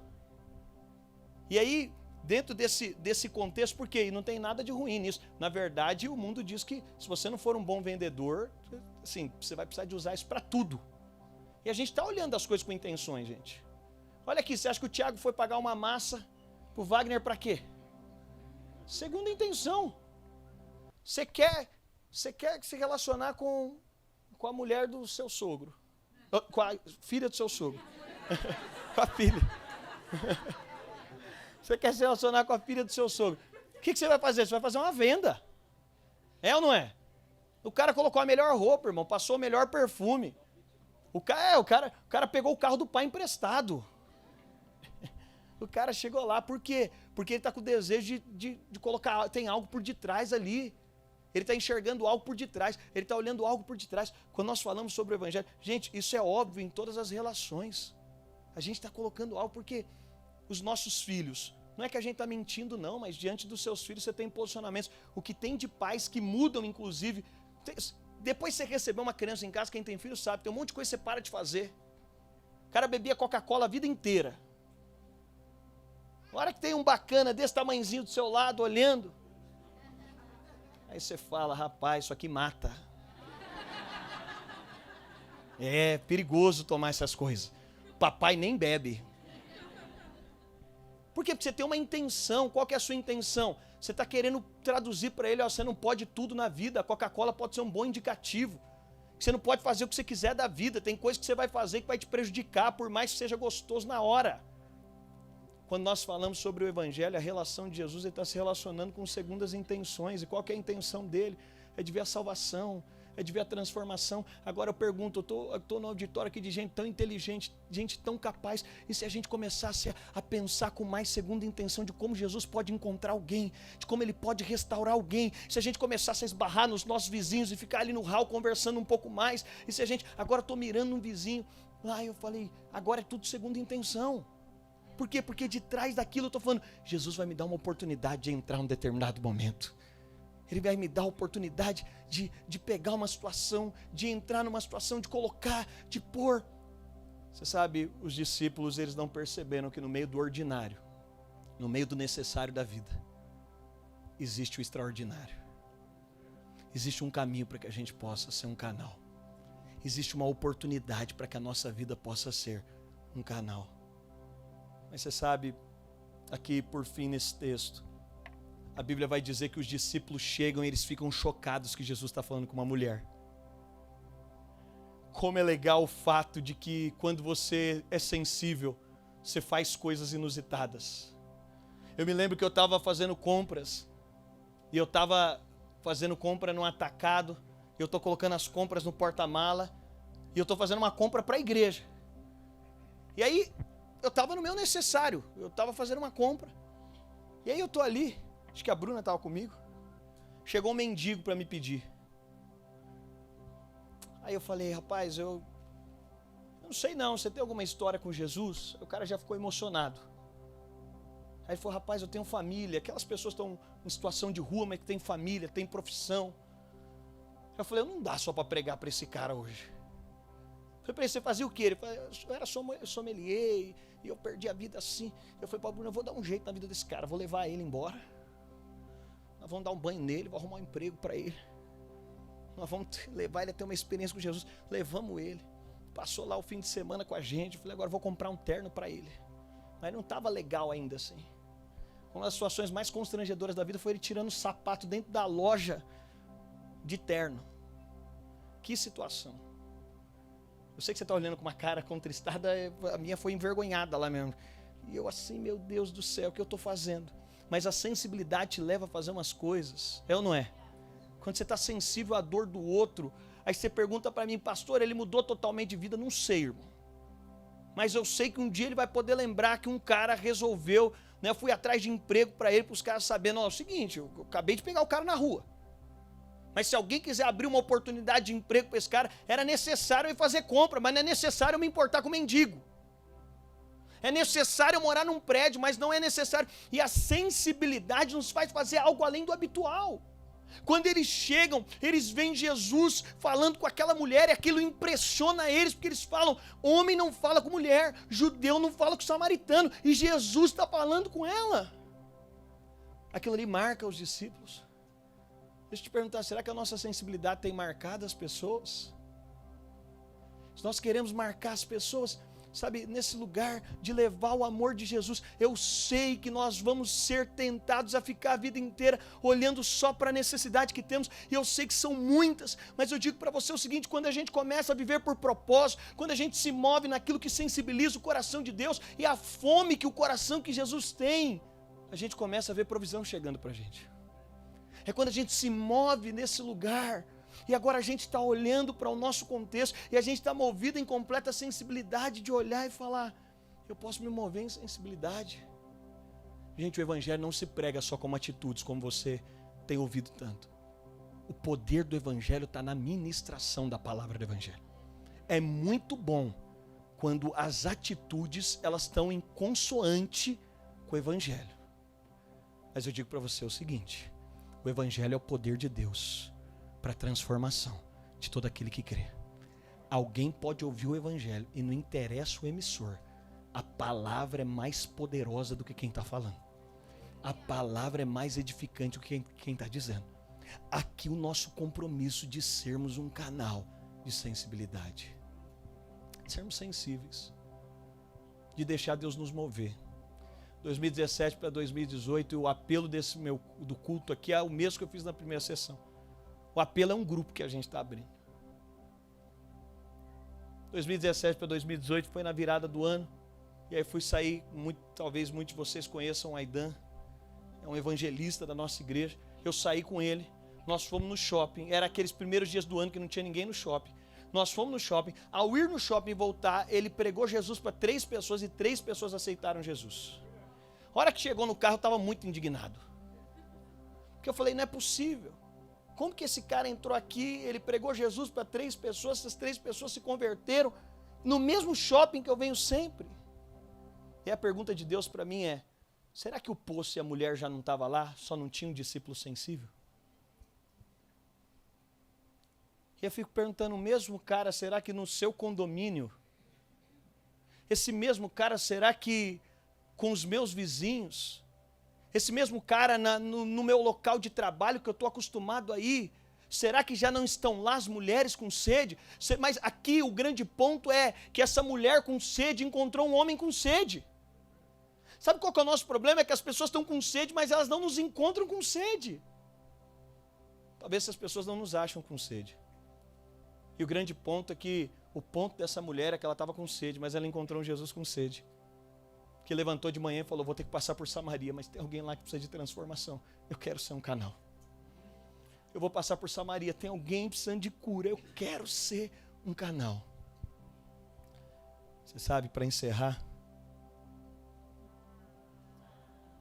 E aí, dentro desse contexto, por quê? E não tem nada de ruim nisso. Na verdade, o mundo diz que se você não for um bom vendedor, assim, você vai precisar de usar isso para tudo. E a gente está olhando as coisas com intenções, gente. Olha aqui, você acha que o Thiago foi pagar uma massa pro Wagner para quê? Segunda intenção. Você quer se relacionar com a mulher do seu sogro. Com a filha do seu sogro. Com a filha. Você quer se relacionar com a filha do seu sogro. O que você vai fazer? Você vai fazer uma venda. É ou não é? O cara colocou a melhor roupa, irmão. Passou o melhor perfume. O cara pegou o carro do pai emprestado. O cara chegou lá, por quê? Porque ele está com o desejo de colocar, tem algo por detrás ali. Ele está enxergando algo por detrás, ele está olhando algo por detrás. Quando nós falamos sobre o Evangelho, gente, isso é óbvio em todas as relações. A gente está colocando algo porque os nossos filhos, não é que a gente está mentindo não, mas diante dos seus filhos você tem posicionamentos. O que tem de pais que mudam, inclusive, depois você receber uma criança em casa, quem tem filho sabe, tem um monte de coisa que você para de fazer. O cara bebia Coca-Cola a vida inteira. Na hora que tem um bacana desse tamanhozinho do seu lado, olhando, aí você fala, rapaz, isso aqui mata. É perigoso tomar essas coisas. Papai nem bebe. Por quê? Porque você tem uma intenção. Qual que é a sua intenção? Você está querendo traduzir para ele, ó, você não pode tudo na vida. A Coca-Cola pode ser um bom indicativo. Você não pode fazer o que você quiser da vida. Tem coisa que você vai fazer que vai te prejudicar, por mais que seja gostoso na hora. Quando nós falamos sobre o Evangelho, a relação de Jesus, ele está se relacionando com segundas intenções. E qual que é a intenção dele? É de ver a salvação, é de ver a transformação. Agora eu pergunto, eu estou no auditório aqui de gente tão inteligente, gente tão capaz. E se a gente começasse a pensar com mais segunda intenção de como Jesus pode encontrar alguém, de como ele pode restaurar alguém, se a gente começasse a esbarrar nos nossos vizinhos e ficar ali no hall conversando um pouco mais, e se a gente, agora estou mirando um vizinho, lá eu falei, agora é tudo segunda intenção. Por quê? Porque de trás daquilo eu estou falando, Jesus vai me dar uma oportunidade de entrar em um determinado momento. Ele vai me dar a oportunidade de pegar uma situação, de entrar numa situação, de colocar, de pôr. Você sabe, os discípulos, eles não perceberam que no meio do ordinário, no meio do necessário da vida, existe o extraordinário. Existe um caminho para que a gente possa ser um canal. Existe uma oportunidade para que a nossa vida possa ser um canal. Mas você sabe, aqui por fim nesse texto, a Bíblia vai dizer que os discípulos chegam e eles ficam chocados que Jesus está falando com uma mulher. Como é legal o fato de que quando você é sensível, você faz coisas inusitadas. Eu me lembro que eu estava fazendo compras, e eu estava fazendo compra no atacado, eu estou colocando as compras no porta-mala, e eu estou fazendo uma compra para a igreja. E aí, eu estava no meu necessário, eu estava fazendo uma compra. E aí eu estou ali, acho que a Bruna estava comigo, chegou um mendigo para me pedir. Aí eu falei, rapaz, eu não sei não, você tem alguma história com Jesus? O cara já ficou emocionado. Aí ele falou, rapaz, eu tenho família, aquelas pessoas estão em situação de rua, mas que tem família, tem profissão. Eu falei, não dá só para pregar para esse cara hoje. falei para ele, você fazia o quê? Ele falou, eu era sommelier e eu perdi a vida assim. Eu falei para o Bruno, eu vou dar um jeito na vida desse cara, vou levar ele embora. Nós vamos dar um banho nele, vou arrumar um emprego para ele. Nós vamos levar ele a ter uma experiência com Jesus. Levamos ele. Passou lá o fim de semana com a gente. Eu falei, agora vou comprar um terno para ele. Mas não estava legal ainda assim. Uma das situações mais constrangedoras da vida foi ele tirando o sapato dentro da loja de terno. Que situação. Eu sei que você está olhando com uma cara contristada, a minha foi envergonhada lá mesmo. E eu assim, meu Deus do céu, o que eu estou fazendo? Mas a sensibilidade te leva a fazer umas coisas, é ou não é? Quando você está sensível à dor do outro, aí você pergunta para mim, pastor, ele mudou totalmente de vida? Não sei, irmão. Mas eu sei que um dia ele vai poder lembrar que um cara resolveu, né, eu fui atrás de emprego para ele, para os caras sabendo, ó, é o seguinte, eu acabei de pegar o cara na rua. Mas se alguém quiser abrir uma oportunidade de emprego para esse cara, era necessário eu fazer compra, mas não é necessário eu me importar com mendigo. É necessário eu morar num prédio, mas não é necessário. E a sensibilidade nos faz fazer algo além do habitual. Quando eles chegam, eles veem Jesus falando com aquela mulher e aquilo impressiona eles, porque eles falam, homem não fala com mulher, judeu não fala com samaritano, e Jesus está falando com ela. Aquilo ali marca os discípulos. Deixa eu te perguntar, será que a nossa sensibilidade tem marcado as pessoas? Se nós queremos marcar as pessoas, sabe, nesse lugar de levar o amor de Jesus, eu sei que nós vamos ser tentados a ficar a vida inteira olhando só para a necessidade que temos, e eu sei que são muitas, mas eu digo para você o seguinte, quando a gente começa a viver por propósito, quando a gente se move naquilo que sensibiliza o coração de Deus, e a fome que o coração que Jesus tem, a gente começa a ver provisão chegando para a gente. É quando a gente se move nesse lugar, e agora a gente está olhando para o nosso contexto, e a gente está movido em completa sensibilidade de olhar e falar, eu posso me mover em sensibilidade. Gente, o evangelho não se prega só como atitudes, como você tem ouvido tanto. O poder do evangelho está na ministração da palavra do evangelho. É muito bom quando as atitudes elas estão em consoante com o evangelho. Mas eu digo para você o seguinte, o evangelho é o poder de Deus para a transformação de todo aquele que crê. Alguém pode ouvir o evangelho e não interessa o emissor, a palavra é mais poderosa do que quem está falando. A palavra é mais edificante do que quem está dizendo. Aqui o nosso compromisso de sermos um canal de sensibilidade, de sermos sensíveis, de deixar Deus nos mover. 2017 para 2018, o apelo do culto aqui é o mesmo que eu fiz na primeira sessão. O apelo é um grupo que a gente está abrindo. 2017 para 2018 foi na virada do ano. E aí fui sair, talvez muitos de vocês conheçam o Aidan. É um evangelista da nossa igreja. Eu saí com ele. Nós fomos no shopping. Era aqueles primeiros dias do ano que não tinha ninguém no shopping. Nós fomos no shopping. Ao ir no shopping e voltar, ele pregou Jesus para 3 pessoas e 3 pessoas aceitaram Jesus. A hora que chegou no carro, eu estava muito indignado. Porque eu falei, não é possível. Como que esse cara entrou aqui, ele pregou Jesus para 3 pessoas, essas 3 pessoas se converteram no mesmo shopping que eu venho sempre? E a pergunta de Deus para mim é, será que o poço e a mulher já não estavam lá, só não tinha um discípulo sensível? E eu fico perguntando, o mesmo cara, será que no seu condomínio, esse mesmo cara, será que com os meus vizinhos, esse mesmo cara no meu local de trabalho que eu estou acostumado a ir, será que já não estão lá as mulheres com sede? Mas aqui o grande ponto é que essa mulher com sede encontrou um homem com sede. Sabe qual que é o nosso problema? É que as pessoas estão com sede, mas elas não nos encontram com sede. Talvez essas pessoas não nos acham com sede. E o grande ponto é que o ponto dessa mulher é que ela estava com sede, mas ela encontrou um Jesus com sede. Que levantou de manhã e falou, vou ter que passar por Samaria, mas tem alguém lá que precisa de transformação. Eu quero ser um canal. Eu vou passar por Samaria, tem alguém precisando de cura. Eu quero ser um canal. Você sabe, para encerrar,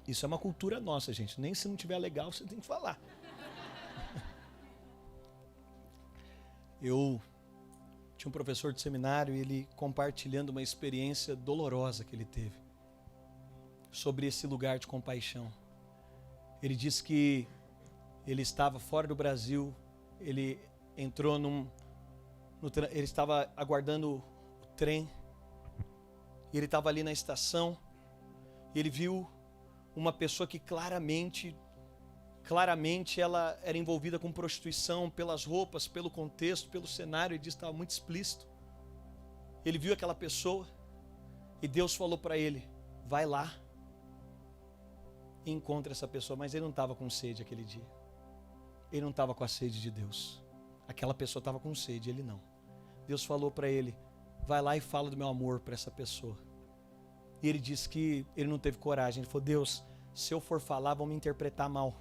isso é uma cultura nossa, gente. Nem se não tiver legal, você tem que falar. Eu tinha um professor de seminário e ele compartilhando uma experiência dolorosa que ele teve sobre esse lugar de compaixão. Ele disse que ele estava fora do Brasil, ele entrou ele estava aguardando trem. E ele estava ali na estação. E ele viu uma pessoa que claramente ela era envolvida com prostituição, pelas roupas, pelo contexto, pelo cenário. Ele disse que estava muito explícito. Ele viu aquela pessoa e Deus falou para ele: vai lá e encontra essa pessoa. Mas ele não estava com sede aquele dia. Ele não estava com a sede de Deus. Aquela pessoa estava com sede, ele não. Deus falou para ele: vai lá e fala do meu amor para essa pessoa. E ele disse que ele não teve coragem. Ele falou: Deus, se eu for falar, vão me interpretar mal.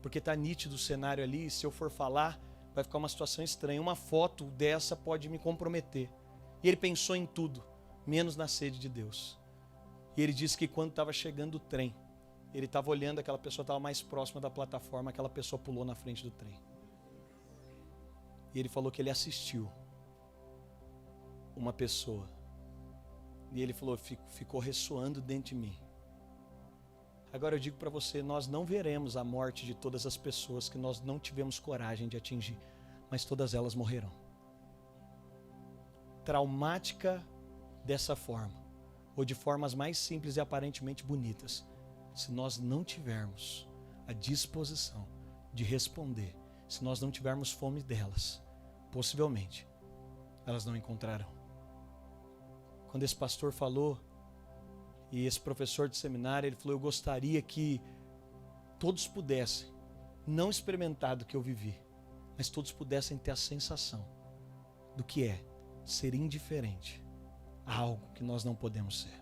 Porque está nítido o cenário ali, se eu for falar, vai ficar uma situação estranha. Uma foto dessa pode me comprometer. E ele pensou em tudo, menos na sede de Deus. E ele disse que quando estava chegando o trem, ele estava olhando, aquela pessoa estava mais próxima da plataforma, aquela pessoa pulou na frente do trem. E ele falou que ele assistiu uma pessoa. E ele falou: ficou ressoando dentro de mim. Agora eu digo para você, nós não veremos a morte de todas as pessoas que nós não tivemos coragem de atingir, mas todas elas morrerão. Traumática dessa forma, ou de formas mais simples e aparentemente bonitas, se nós não tivermos a disposição de responder, se nós não tivermos fome delas, possivelmente elas não encontrarão. Quando esse pastor falou, e esse professor de seminário, ele falou: eu gostaria que todos pudessem não experimentar do que eu vivi, mas todos pudessem ter a sensação do que é ser indiferente a algo que nós não podemos ser.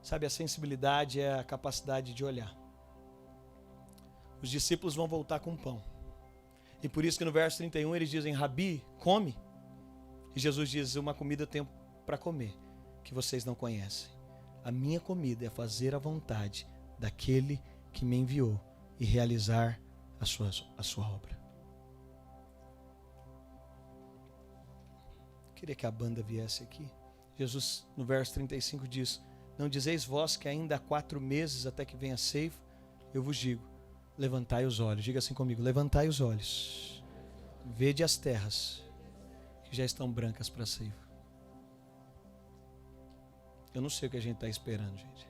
Sabe, a sensibilidade é a capacidade de olhar. Os discípulos vão voltar com pão. E por isso que no verso 31 eles dizem: Rabi, come. E Jesus diz: uma comida eu tenho para comer, que vocês não conhecem. A minha comida é fazer a vontade daquele que me enviou e realizar a sua obra. Eu queria que a banda viesse aqui. Jesus, no verso 35, diz: não dizeis vós que ainda há 4 meses até que venha a ceifa? Eu vos digo, levantai os olhos. Diga assim comigo: levantai os olhos. Vede as terras que já estão brancas para a ceifa. Eu não sei o que a gente está esperando, gente.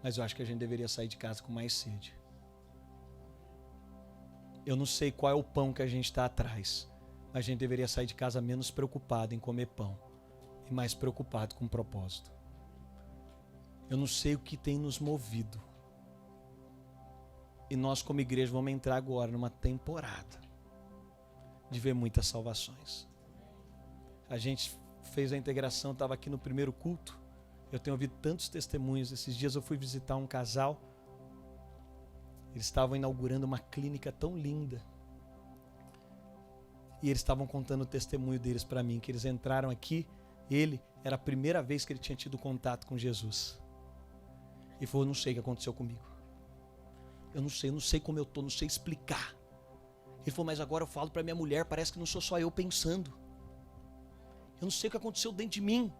Mas eu acho que a gente deveria sair de casa com mais sede. Eu não sei qual é o pão que a gente está atrás. Mas a gente deveria sair de casa menos preocupado em comer pão e mais preocupado com o propósito. Eu não sei o que tem nos movido. E nós, como igreja, vamos entrar agora numa temporada de ver muitas salvações. A gente fez a integração, estava aqui no primeiro culto. Eu tenho ouvido tantos testemunhos. Esses dias eu fui visitar um casal. Eles estavam inaugurando uma clínica tão linda. E eles estavam contando o testemunho deles para mim, que eles entraram aqui, era a primeira vez que ele tinha tido contato com Jesus. E falou: eu não sei o que aconteceu comigo. Eu não sei como eu estou, não sei explicar. Ele falou: mas agora eu falo para minha mulher, parece que não sou só eu pensando. Eu não sei o que aconteceu dentro de mim,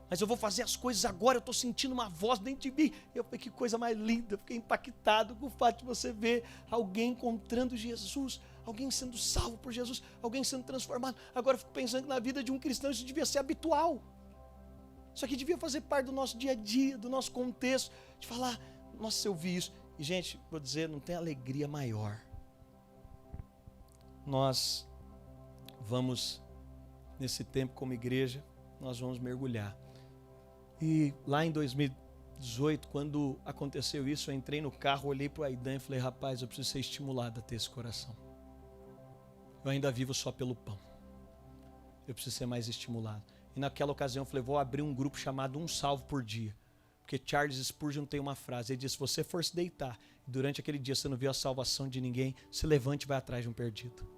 mas eu vou fazer as coisas agora, eu estou sentindo uma voz dentro de mim. Eu falei: que coisa mais linda, eu fiquei impactado com o fato de você ver alguém encontrando Jesus, alguém sendo salvo por Jesus, alguém sendo transformado. Agora eu fico pensando que na vida de um cristão isso devia ser habitual. Isso aqui devia fazer parte do nosso dia a dia, do nosso contexto, de falar: nossa, eu vi isso. E gente, vou dizer, não tem alegria maior. Nós vamos, nesse tempo como igreja, nós vamos mergulhar. E lá em 2018, quando aconteceu isso, eu entrei no carro, olhei para o Aidan e falei: rapaz, eu preciso ser estimulado a ter esse coração. Eu ainda vivo só pelo pão. Eu preciso ser mais estimulado. E naquela ocasião eu falei: vou abrir um grupo chamado Um Salvo por Dia. Porque Charles Spurgeon tem uma frase, ele diz: se você for se deitar e durante aquele dia você não viu a salvação de ninguém, se levante e vai atrás de um perdido.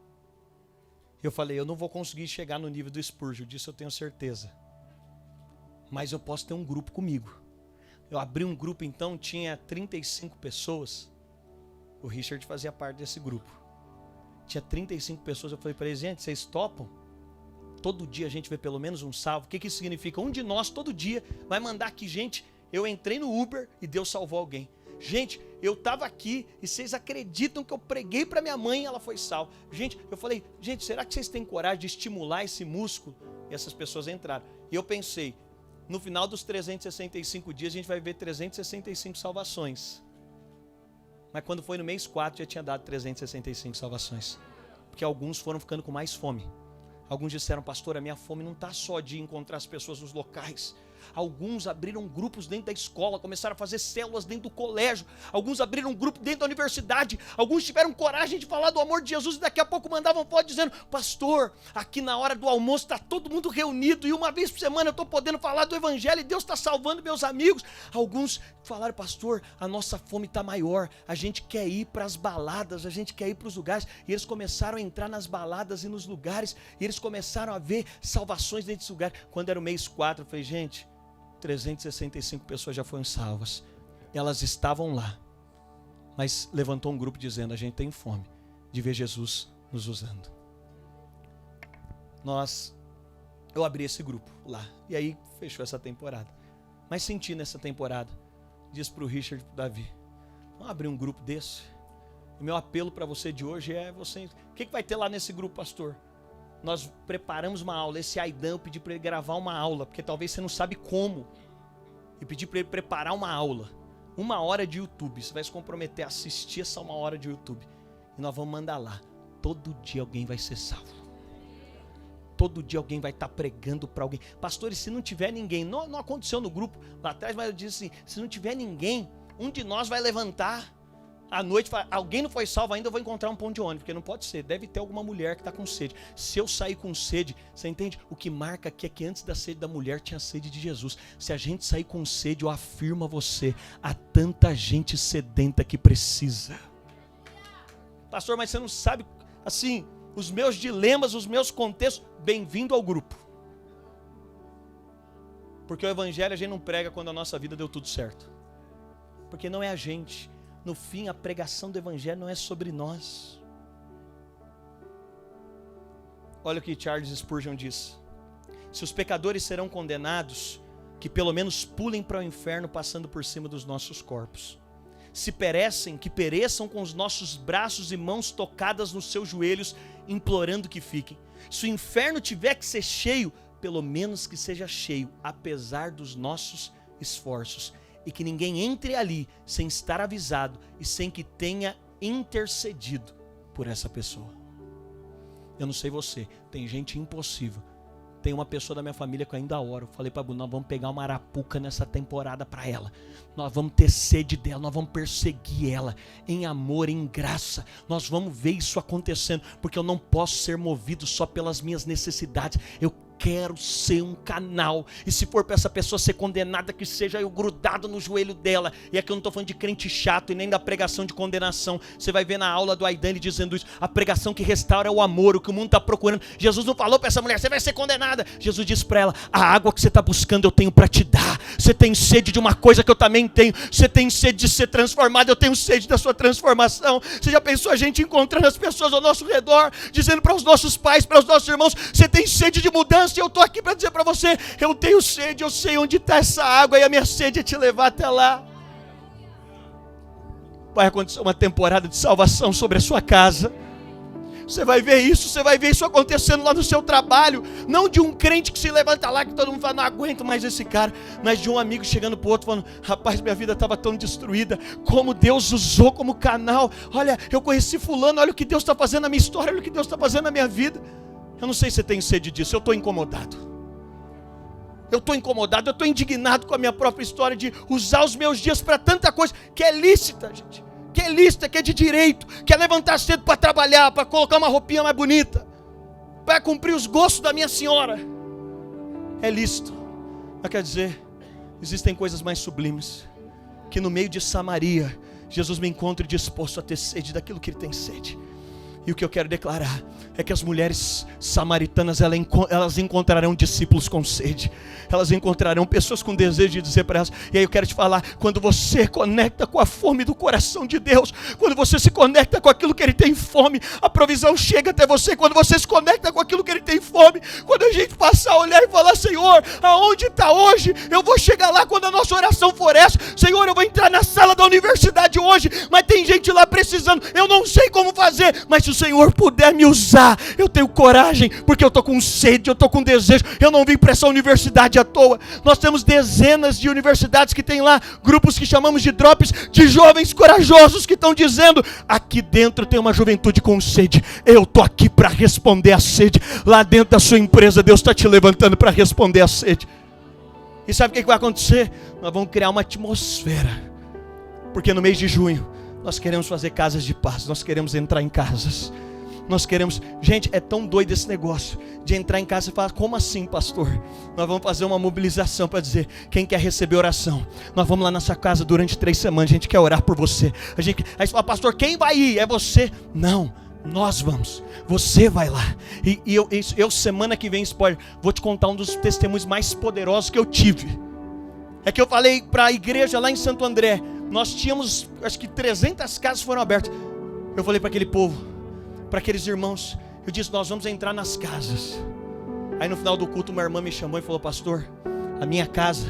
Eu falei: eu não vou conseguir chegar no nível do Spurgeon, disso eu tenho certeza. Mas eu posso ter um grupo comigo. Eu abri um grupo, então tinha 35 pessoas. O Richard fazia parte desse grupo. Tinha 35 pessoas, eu falei para eles: gente, vocês topam? Todo dia a gente vê pelo menos um salvo. O que isso significa? Um de nós todo dia vai mandar aqui gente. Eu entrei no Uber e Deus salvou alguém. Gente, eu estava aqui e vocês acreditam que eu preguei para minha mãe e ela foi salva. Gente, eu falei, gente, será que vocês têm coragem de estimular esse músculo? E essas pessoas entraram. E eu pensei, no final dos 365 dias a gente vai ver 365 salvações. Mas quando foi no mês 4 já tinha dado 365 salvações. Porque alguns foram ficando com mais fome. Alguns disseram, pastor, a minha fome não está só de encontrar as pessoas nos locais. Alguns abriram grupos dentro da escola, começaram a fazer células dentro do colégio. Alguns abriram um grupo dentro da universidade. Alguns tiveram coragem de falar do amor de Jesus e daqui a pouco mandavam foto dizendo, pastor, aqui na hora do almoço está todo mundo reunido e uma vez por semana eu estou podendo falar do evangelho e Deus está salvando meus amigos. Alguns falaram, pastor, a nossa fome está maior, a gente quer ir para as baladas, a gente quer ir para os lugares. E eles começaram a entrar nas baladas e nos lugares e eles começaram a ver salvações dentro desse lugar. Quando era o mês 4, eu falei, gente, 365 pessoas já foram salvas. Elas estavam lá. Mas levantou um grupo dizendo, a gente tem fome de ver Jesus nos usando. Eu abri esse grupo lá. E aí fechou essa temporada. Mas senti nessa temporada, disse para o Richard e para o Davi, vamos abrir um grupo desse? O meu apelo para você de hoje é você... O que vai ter lá nesse grupo, pastor? Nós preparamos uma aula, esse Aidan, eu pedi para ele gravar uma aula, porque talvez você não sabe como. Eu pedi para ele preparar uma aula, 1 hora de YouTube, você vai se comprometer a assistir essa 1 hora de YouTube. E nós vamos mandar lá, todo dia alguém vai ser salvo. Todo dia alguém vai estar pregando para alguém. Pastores, se não tiver ninguém, não aconteceu no grupo lá atrás, mas eu disse assim, se não tiver ninguém, um de nós vai levantar. À noite, alguém não foi salvo ainda, eu vou encontrar um ponto de ônibus, porque não pode ser, deve ter alguma mulher que está com sede. Se eu sair com sede, você entende? O que marca aqui é que antes da sede da mulher tinha sede de Jesus. Se a gente sair com sede, eu afirmo a você, há tanta gente sedenta que precisa. Pastor, mas você não sabe, assim, os meus dilemas, os meus contextos. Bem-vindo ao grupo. Porque o evangelho a gente não prega quando a nossa vida deu tudo certo. Porque não é a gente. No fim, a pregação do evangelho não é sobre nós. Olha o que Charles Spurgeon diz. Se os pecadores serão condenados, que pelo menos pulem para o inferno passando por cima dos nossos corpos. Se perecem, que pereçam com os nossos braços e mãos tocadas nos seus joelhos, implorando que fiquem. Se o inferno tiver que ser cheio, pelo menos que seja cheio, apesar dos nossos esforços. E que ninguém entre ali sem estar avisado e sem que tenha intercedido por essa pessoa. Eu não sei você, tem gente impossível. Tem uma pessoa da minha família que eu ainda oro. Eu falei para a Bruna, nós vamos pegar uma arapuca nessa temporada para ela. Nós vamos ter sede dela, nós vamos perseguir ela em amor, em graça. Nós vamos ver isso acontecendo, porque eu não posso ser movido só pelas minhas necessidades. Eu quero ser um canal, e se for para essa pessoa ser condenada, que seja eu grudado no joelho dela. E aqui eu não estou falando de crente chato e nem da pregação de condenação. Você vai ver na aula do Aidan ele dizendo isso, a pregação que restaura é o amor, o que o mundo está procurando. Jesus não falou para essa mulher, você vai ser condenada. Jesus disse para ela, a água que você está buscando eu tenho para te dar. Você tem sede de uma coisa que eu também tenho. Você tem sede de ser transformado, eu tenho sede da sua transformação. Você já pensou a gente encontrando as pessoas ao nosso redor, dizendo para os nossos pais, para os nossos irmãos, você tem sede de mudança? E eu estou aqui para dizer para você, eu tenho sede, eu sei onde está essa água, e a minha sede é te levar até lá. Vai acontecer uma temporada de salvação sobre a sua casa. Você vai ver isso acontecendo lá no seu trabalho. Não de um crente que se levanta lá, que todo mundo fala, não aguento mais esse cara. Mas de um amigo chegando para o outro falando, rapaz, minha vida estava tão destruída. Como Deus usou como canal. Olha, eu conheci fulano, olha o que Deus está fazendo na minha história, olha o que Deus está fazendo na minha vida. Eu não sei se você tem sede disso, eu estou incomodado. Eu estou incomodado, eu estou indignado com a minha própria história de usar os meus dias para tanta coisa que é lícita, gente. Que é lícita, que é de direito, que é levantar cedo para trabalhar, para colocar uma roupinha mais bonita, para cumprir os gostos da minha senhora. É lícito. Mas quer dizer, existem coisas mais sublimes, que no meio de Samaria, Jesus me encontra disposto a ter sede daquilo que ele tem sede. E o que eu quero declarar é que as mulheres samaritanas, elas encontrarão discípulos com sede. Elas encontrarão pessoas com desejo de dizer para elas. E aí eu quero te falar, quando você conecta com a fome do coração de Deus, quando você se conecta com aquilo que Ele tem fome, a provisão chega até você. Quando você se conecta com aquilo que Ele tem fome, quando a gente passar a olhar e falar, Senhor, aonde está hoje? Eu vou chegar lá quando a nossa oração for essa. Senhor, eu vou entrar na sala da universidade hoje, mas tem gente lá precisando. Eu não sei como fazer, mas se o Senhor puder me usar, eu tenho coragem, porque eu estou com sede, eu estou com desejo. Eu não vim para essa universidade à toa. Nós temos dezenas de universidades que tem lá grupos que chamamos de drops, de jovens corajosos que estão dizendo: aqui dentro tem uma juventude com sede, eu estou aqui para responder a sede. Lá dentro da sua empresa, Deus está te levantando para responder a sede. E sabe o que vai acontecer? Nós vamos criar uma atmosfera, porque no mês de junho nós queremos fazer casas de paz, nós queremos entrar em casas, nós queremos, gente, é tão doido esse negócio de entrar em casa e falar: como assim, pastor? Nós vamos fazer uma mobilização para dizer: quem quer receber oração, nós vamos lá na sua casa durante 3 semanas, a gente quer orar por você. Aí você fala: pastor, quem vai ir? É você? Não, nós vamos, você vai lá. E eu semana que vem, spoiler, vou te contar um dos testemunhos mais poderosos que eu tive. É que eu falei para a igreja lá em Santo André, nós tínhamos, acho que 300 casas foram abertas. Eu falei para aquele povo, para aqueles irmãos, eu disse: nós vamos entrar nas casas. Aí no final do culto uma irmã me chamou e falou: pastor, a minha casa,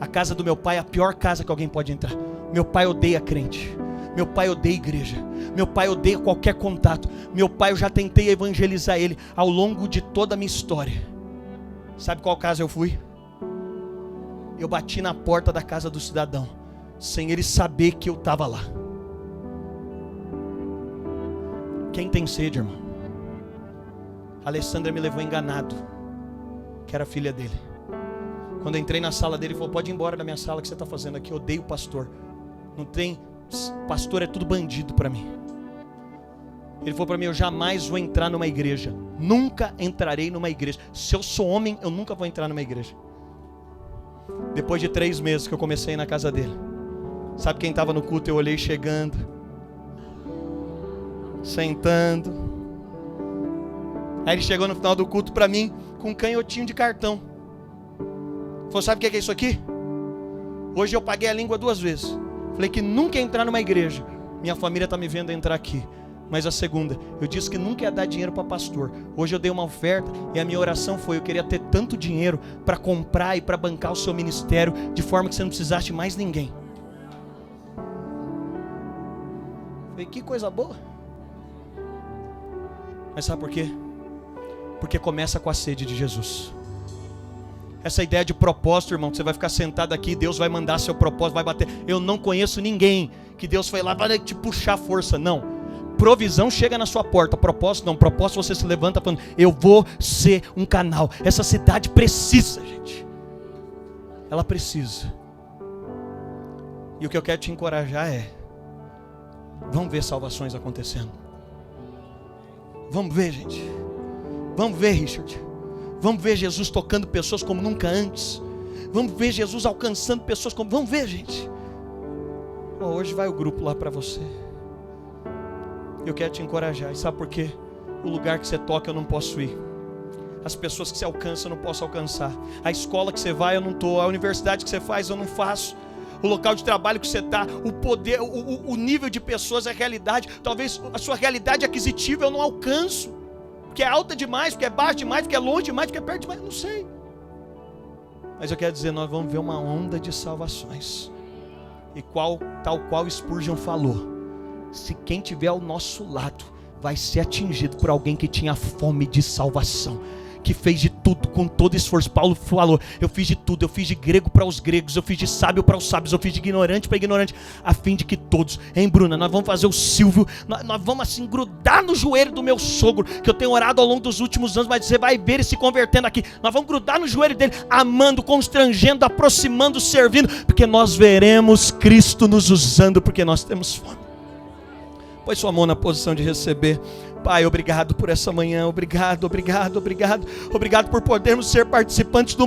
a casa do meu pai é a pior casa que alguém pode entrar. Meu pai odeia crente, meu pai odeia igreja, meu pai odeia qualquer contato. Meu pai, eu já tentei evangelizar ele ao longo de toda a minha história. Sabe qual casa eu fui? Eu bati na porta da casa do cidadão, sem ele saber que eu estava lá. Quem tem sede, irmão? A Alessandra me levou enganado, que era filha dele. Quando eu entrei na sala dele, ele falou: pode ir embora da minha sala, o que você está fazendo aqui? Eu odeio o pastor. Não tem, pastor é tudo bandido para mim. Ele falou para mim: eu jamais vou entrar numa igreja, nunca entrarei numa igreja. Se eu sou homem, eu nunca vou entrar numa igreja. Depois de 3 meses que eu comecei a ir na casa dele, sabe quem estava no culto? Eu olhei chegando, sentando. Aí ele chegou no final do culto para mim com um canhotinho de cartão. Falou: sabe o que é isso aqui? Hoje eu paguei a língua 2 vezes. Falei que nunca ia entrar numa igreja. Minha família está me vendo entrar aqui. Mas a segunda, eu disse que nunca ia dar dinheiro para pastor. Hoje eu dei uma oferta e a minha oração foi: eu queria ter tanto dinheiro para comprar e para bancar o seu ministério, de forma que você não precisasse de mais ninguém. Falei: que coisa boa. Mas sabe por quê? Porque começa com a sede de Jesus. Essa ideia de propósito, irmão, que você vai ficar sentado aqui, Deus vai mandar seu propósito, vai bater. Eu não conheço ninguém que Deus foi lá, vai te puxar força, não. Provisão chega na sua porta, propósito não. Propósito, você se levanta falando: eu vou ser um canal. Essa cidade precisa, gente. Ela precisa. E o que eu quero te encorajar é: vamos ver salvações acontecendo. Vamos ver, gente. Vamos ver, Richard. Vamos ver Jesus tocando pessoas como nunca antes. Vamos ver Jesus alcançando pessoas como... Vamos ver, gente. Hoje vai o grupo lá para você. Eu quero te encorajar. E sabe por quê? O lugar que você toca eu não posso ir. As pessoas que você alcança eu não posso alcançar. A escola que você vai eu não estou. A universidade que você faz eu não faço. O local de trabalho que você está, o poder, o nível de pessoas, a realidade. Talvez a sua realidade aquisitiva eu não alcanço. Porque é alta demais, porque é baixa demais, porque é longe demais, porque é perto demais. Não sei. Mas eu quero dizer, nós vamos ver uma onda de salvações. E tal qual Spurgeon falou, se quem tiver ao nosso lado vai ser atingido por alguém que tinha fome de salvação, que fez de tudo com todo esforço. Paulo falou: eu fiz de tudo, eu fiz de grego para os gregos, eu fiz de sábio para os sábios, eu fiz de ignorante para ignorante, a fim de que todos, hein, Bruna, nós vamos fazer o Silvio, nós vamos assim grudar no joelho do meu sogro, que eu tenho orado ao longo dos últimos anos, mas você vai ver ele se convertendo aqui. Nós vamos grudar no joelho dele, amando, constrangendo, aproximando, servindo, porque nós veremos Cristo nos usando, porque nós temos fome. Põe sua mão na posição de receber. Pai, obrigado por essa manhã, obrigado por podermos ser participantes da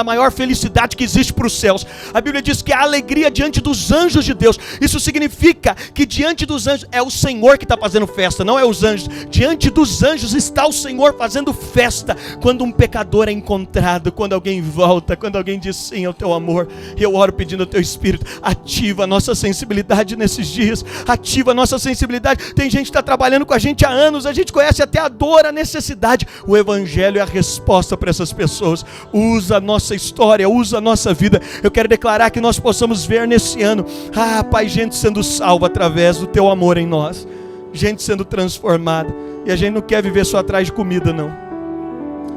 maior felicidade que existe para os céus. A Bíblia diz que há alegria diante dos anjos de Deus. Isso significa que diante dos anjos é o Senhor que está fazendo festa, não é os anjos. Diante dos anjos está o Senhor fazendo festa, quando um pecador é encontrado, quando alguém volta, quando alguém diz sim ao teu amor. E eu oro pedindo ao teu Espírito, ativa a nossa sensibilidade nesses dias, ativa a nossa sensibilidade. Tem gente que está trabalhando com a gente há anos, anos, a gente conhece até a dor, a necessidade. O Evangelho é a resposta para essas pessoas. Usa a nossa história, usa a nossa vida. Eu quero declarar que nós possamos ver nesse ano, Pai, gente sendo salva através do Teu amor em nós, gente sendo transformada. E a gente não quer viver só atrás de comida, não.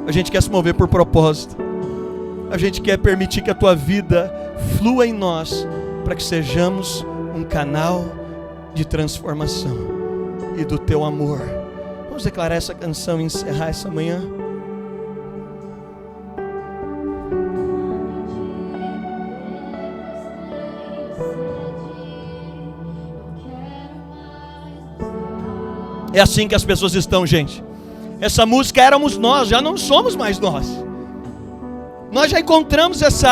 A gente quer se mover por propósito. A gente quer permitir que a Tua vida flua em nós, para que sejamos um canal de transformação e do Teu amor. Vamos declarar essa canção e encerrar essa manhã. É assim que as pessoas estão, gente. Essa música éramos nós, já não somos mais nós. Nós já encontramos essa